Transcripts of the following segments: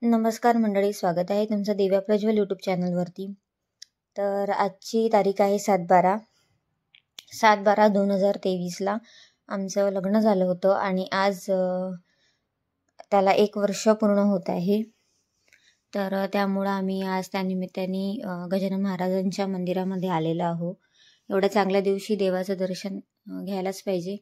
नमस्कार मंडळी, स्वागत आहे तुमचं दिव्या प्रज्वल यूट्यूब चॅनलवरती. तर आजची तारीख आहे 7/12/2023ला आमचं लग्न झालं होतं आणि आज त्याला 1 वर्ष पूर्ण होत आहे. तर त्यामुळं आम्ही आज त्यानिमित्ताने गजानन महाराजांच्या मंदिरामध्ये आलेलो आहोत. एवढ्या चांगल्या दिवशी देवाचं दर्शन घ्यायलाच पाहिजे.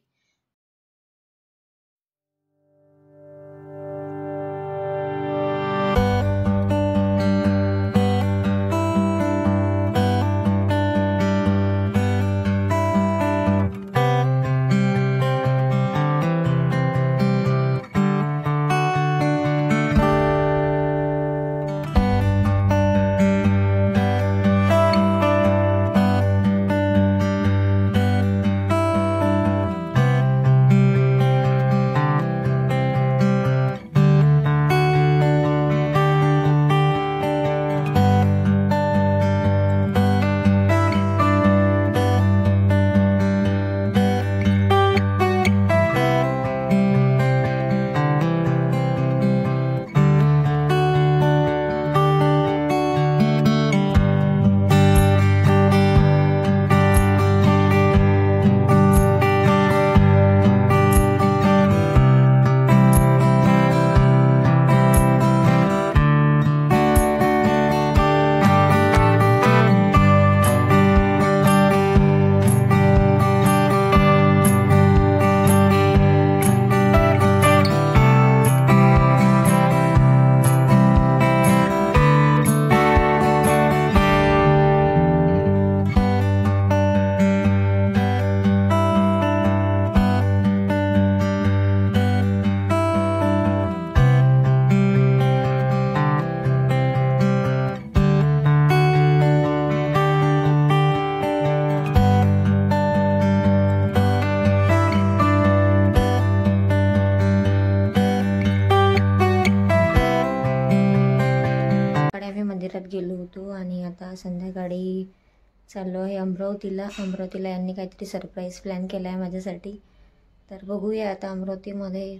आम्ही मंदिरात गेलो होतो आणि आता संध्याकाळी चाललो आहे अमरावतीला यांनी काहीतरी सरप्राईज प्लॅन केला आहे माझ्यासाठी. तर बघूया आता अमरावतीमध्ये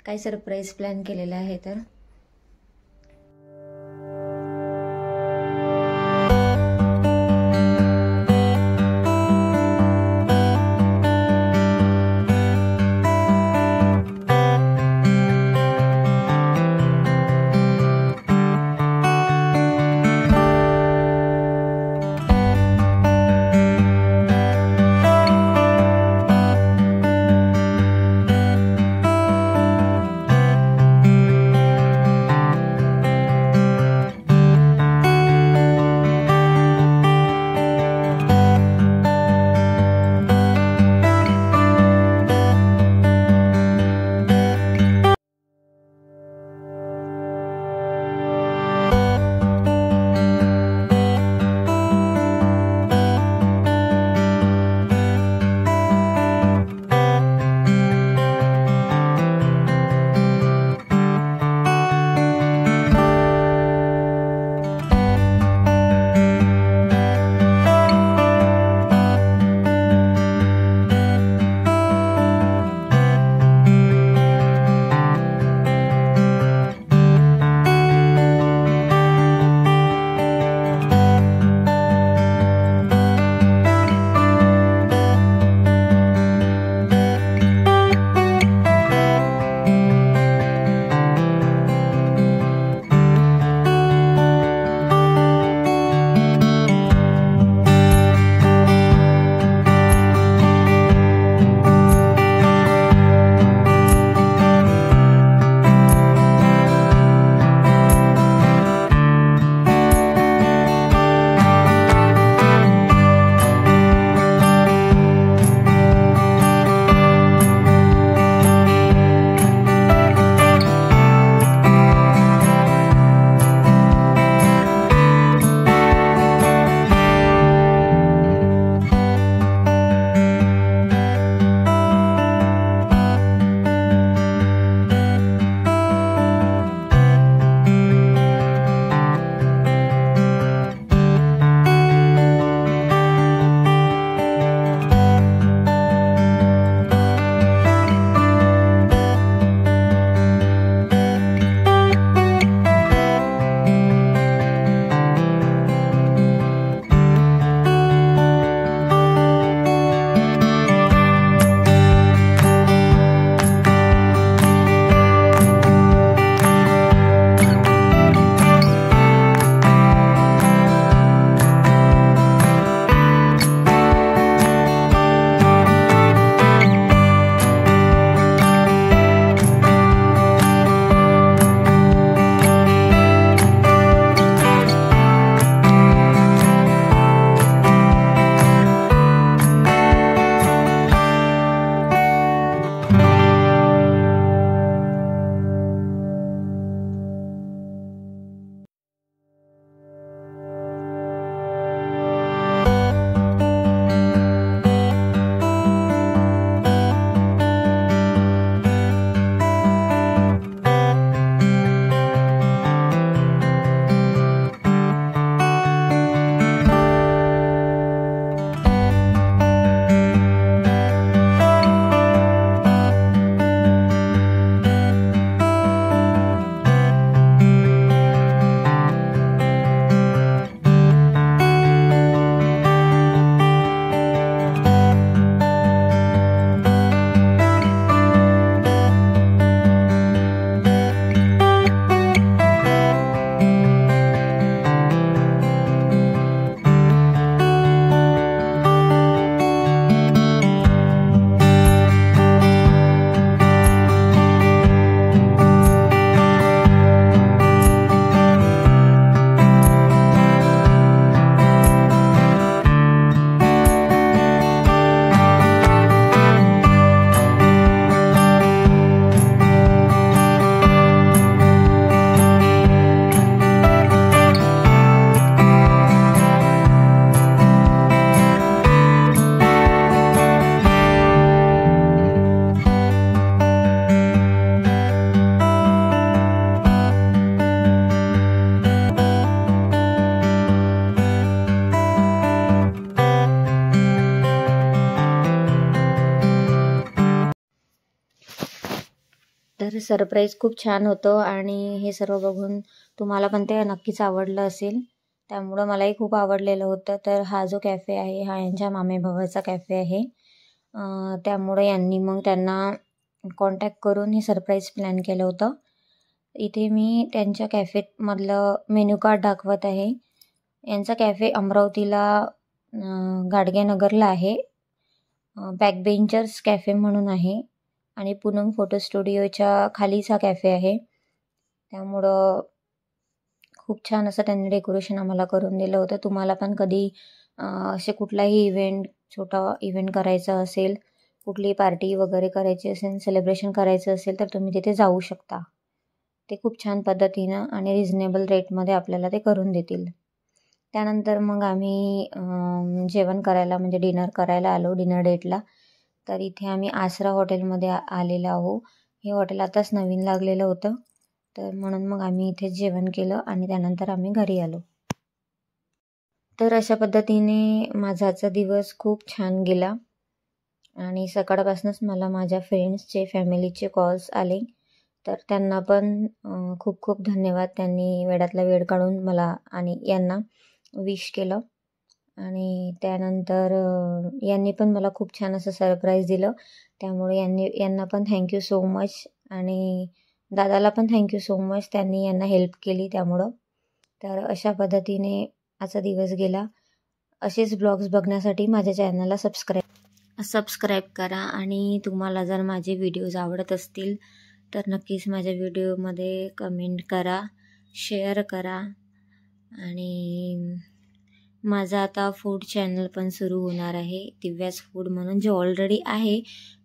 काय सरप्राईज प्लॅन केलेला आहे. तर त्यांचं सरप्राईज खूप छान होतं आणि हे सर्व बघून तुम्हाला पण ते नक्कीच आवडलं असेल. त्यामुळं मलाही खूप आवडलेलं होतं. तर हा जो कॅफे आहे हा यांच्या मामेभावाचा कॅफे आहे. त्यामुळे यांनी मग त्यांना कॉन्टॅक्ट करून हे सरप्राईज प्लॅन केलं होतं. इथे मी त्यांच्या कॅफेमधलं मेन्यू कार्ड दाखवत आहे. यांचा कॅफे अमरावतीला गाडगेनगरला आहे. बॅकबेंचर्स कॅफे म्हणून आहे आणि पूनम फोटो स्टुडिओच्या खालीच हा कॅफे आहे. त्यामुळं खूप छान असं त्यांनी डेकोरेशन आम्हाला करून दिलं होतं. तुम्हाला पण कधी असे कुठलाही छोटा इव्हेंट करायचा असेल, कुठली पार्टी वगैरे करायची असेल, सेलिब्रेशन करायचं असेल तर तुम्ही तिथे जाऊ शकता. ते खूप छान पद्धतीनं आणि रिजनेबल रेटमध्ये आपल्याला ते करून देतील. त्यानंतर मग आम्ही जेवण करायला म्हणजे डिनर करायला आलो डिनर डेटला. तर इथे आम्ही आसरा हॉटेलमध्ये आलेलो आहो. हे हॉटेल आताच नवीन लागलेलं होतं. तर म्हणून मग आम्ही इथे जेवण केलं आणि त्यानंतर आम्ही घरी आलो. तर अशा पद्धतीने माझा आजचा दिवस खूप छान गेला आणि सकाळपासूनच मला माझ्या फ्रेंड्सचे फॅमिलीचे कॉल्स आले. तर त्यांना पण खूप खूप धन्यवाद. त्यांनी वेळातला वेळ काढून मला आणि यांना विश केलं आणि त्यानंतर यांनी पण मला खूप छान असं सरप्राईज दिलं. त्यामुळे यांना पण थँक्यू सो मच आणि दादाला पण थँक्यू सो मच. त्यांनी यांना हेल्प केली त्यामुळं. तर अशा पद्धतीने आजचा दिवस गेला. असेच ब्लॉग्स बघण्यासाठी माझ्या चॅनलला सबस्क्राईब करा आणि तुम्हाला जर माझे व्हिडिओज आवडत असतील तर नक्कीच माझ्या व्हिडिओमध्ये कमेंट करा, शेअर करा आणि माझं आता फूड चॅनल पण सुरू होणार आहे दिव्यास फूड म्हणून, जे ऑलरेडी आहे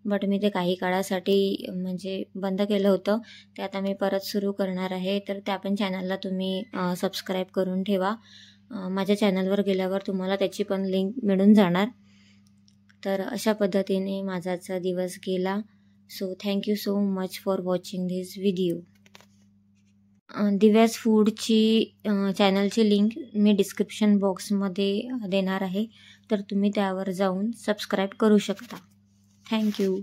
बट मी ते काही काळासाठी म्हणजे बंद केलं होतं. ते आता मी परत सुरू करणार आहे. तर त्या पण चॅनलला तुम्ही सबस्क्राईब करून ठेवा. माझ्या चॅनलवर गेल्यावर तुम्हाला त्याची पण लिंक मिळून जाणार. तर अशा पद्धतीने माझा आजचा दिवस गेला. So thank you so much for watching this video. Divya's फूडची चॅनलची लिंक मी डिस्क्रिप्शन बॉक्समध्ये देणार आहे. तर तुम्ही त्यावर जाऊन सबस्क्राईब करू शकता. थँक्यू.